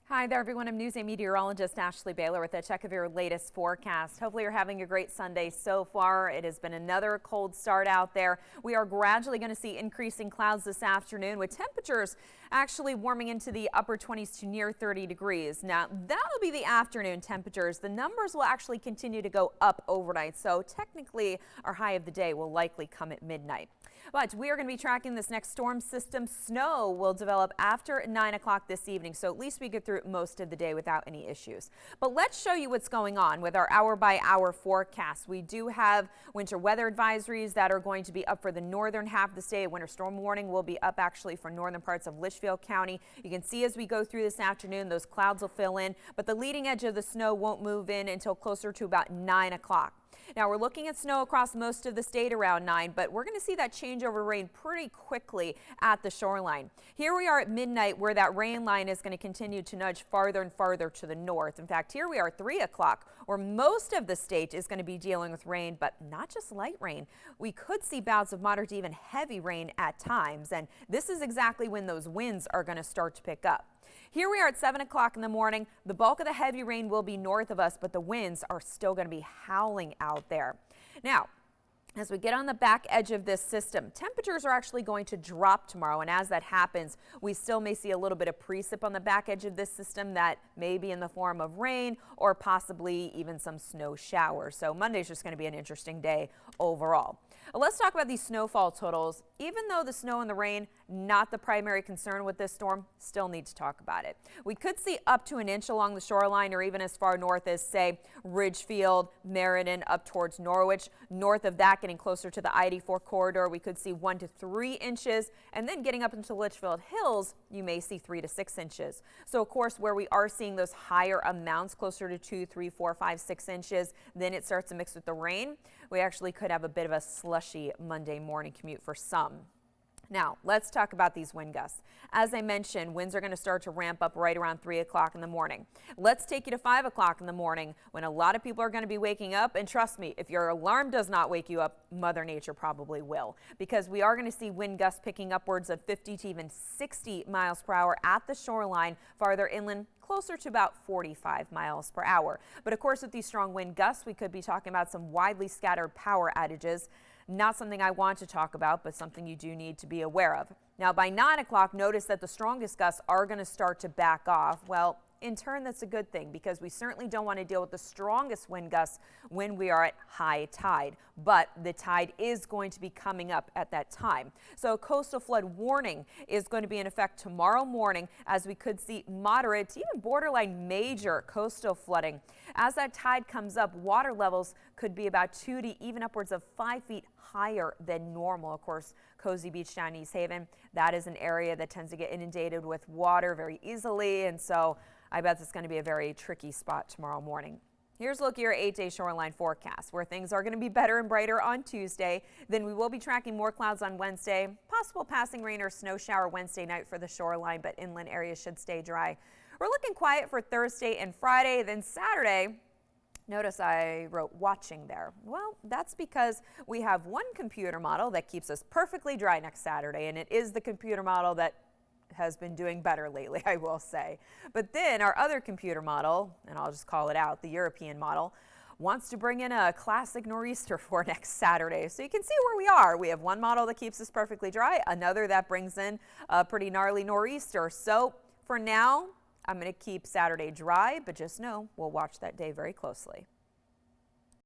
Hi there, everyone. I'm News 8 meteorologist Ashley Baylor with a check of your latest forecast. Hopefully you're having a great Sunday so far. It has been another cold start out there. We are gradually going to see increasing clouds this afternoon with temperatures actually warming into the upper 20s to near 30 degrees. Now, that'll be the afternoon temperatures. The numbers will actually continue to go up overnight, so technically our high of the day will likely come at midnight. But we are going to be tracking this next storm system. Snow will develop after 9 o'clock this evening, so at least we get through most of the day without any issues. But let's show you what's going on with our hour-by-hour forecast. We do have winter weather advisories that are going to be up for the northern half of the state. A winter storm warning will be up actually for northern parts of Litchfield County. You can see as we go through this afternoon, those clouds will fill in, but the leading edge of the snow won't move in until closer to about 9 o'clock. Now we're looking at snow across most of the state around 9, but we're going to see that change over rain pretty quickly at the shoreline. Here we are at midnight where that rain line is going to continue to nudge farther and farther to the north. In fact, here we are at 3 o'clock where most of the state is going to be dealing with rain, but not just light rain. We could see bouts of moderate to even heavy rain at times, and this is exactly when those winds are going to start to pick up. Here we are at 7 o'clock in the morning. The bulk of the heavy rain will be north of us, but the winds are still going to be howling out there. Now, as we get on the back edge of this system, temperatures are actually going to drop tomorrow, and as that happens, we still may see a little bit of precip on the back edge of this system that may be in the form of rain or possibly even some snow showers. So Monday's just going to be an interesting day overall. Let's talk about these snowfall totals. Even though the snow and the rain, not the primary concern with this storm, still need to talk about it. We could see up to an inch along the shoreline or even as far north as, say, Ridgefield, Meriden, up towards Norwich. North of that, getting closer to the I-84 corridor, we could see 1 to 3 inches. And then getting up into Litchfield Hills, you may see 3 to 6 inches. So, of course, where we are seeing those higher amounts, closer to 2, 3, 4, 5, 6 inches, then it starts to mix with the rain. We actually could have a bit of a slushy Monday morning commute for some. Now, let's talk about these wind gusts. As I mentioned, winds are going to start to ramp up right around 3 o'clock in the morning. Let's take you to 5 o'clock in the morning when a lot of people are going to be waking up. And trust me, if your alarm does not wake you up, Mother Nature probably will, because we are going to see wind gusts picking upwards of 50 to even 60 miles per hour at the shoreline, farther inland, closer to about 45 miles per hour. But of course, with these strong wind gusts, we could be talking about some widely scattered power outages. Not something I want to talk about, but something you do need to be aware of. Now, by 9 o'clock, notice that the strongest gusts are going to start to back off. Well, in turn, that's a good thing because we certainly don't want to deal with the strongest wind gusts when we are at high tide. But the tide is going to be coming up at that time. So a coastal flood warning is going to be in effect tomorrow morning as we could see moderate to even borderline major coastal flooding. As that tide comes up, water levels could be about 2 to even upwards of 5 feet higher than normal. Of course, Cozy Beach down in East Haven, that is an area that tends to get inundated with water very easily, and so I bet it's going to be a very tricky spot tomorrow morning. Here's a look at your 8-day shoreline forecast, where things are going to be better and brighter on Tuesday. Then we will be tracking more clouds on Wednesday, possible passing rain or snow shower Wednesday night for the shoreline, but inland areas should stay dry. We're looking quiet for Thursday and Friday, then Saturday. Notice I wrote watching there. Well, that's because we have one computer model that keeps us perfectly dry next Saturday, and it is the computer model that has been doing better lately, I will say. But then our other computer model, and I'll just call it out, the European model, wants to bring in a classic nor'easter for next Saturday. So you can see where we are. We have one model that keeps us perfectly dry, another that brings in a pretty gnarly nor'easter. So for now, I'm going to keep Saturday dry, but just know we'll watch that day very closely.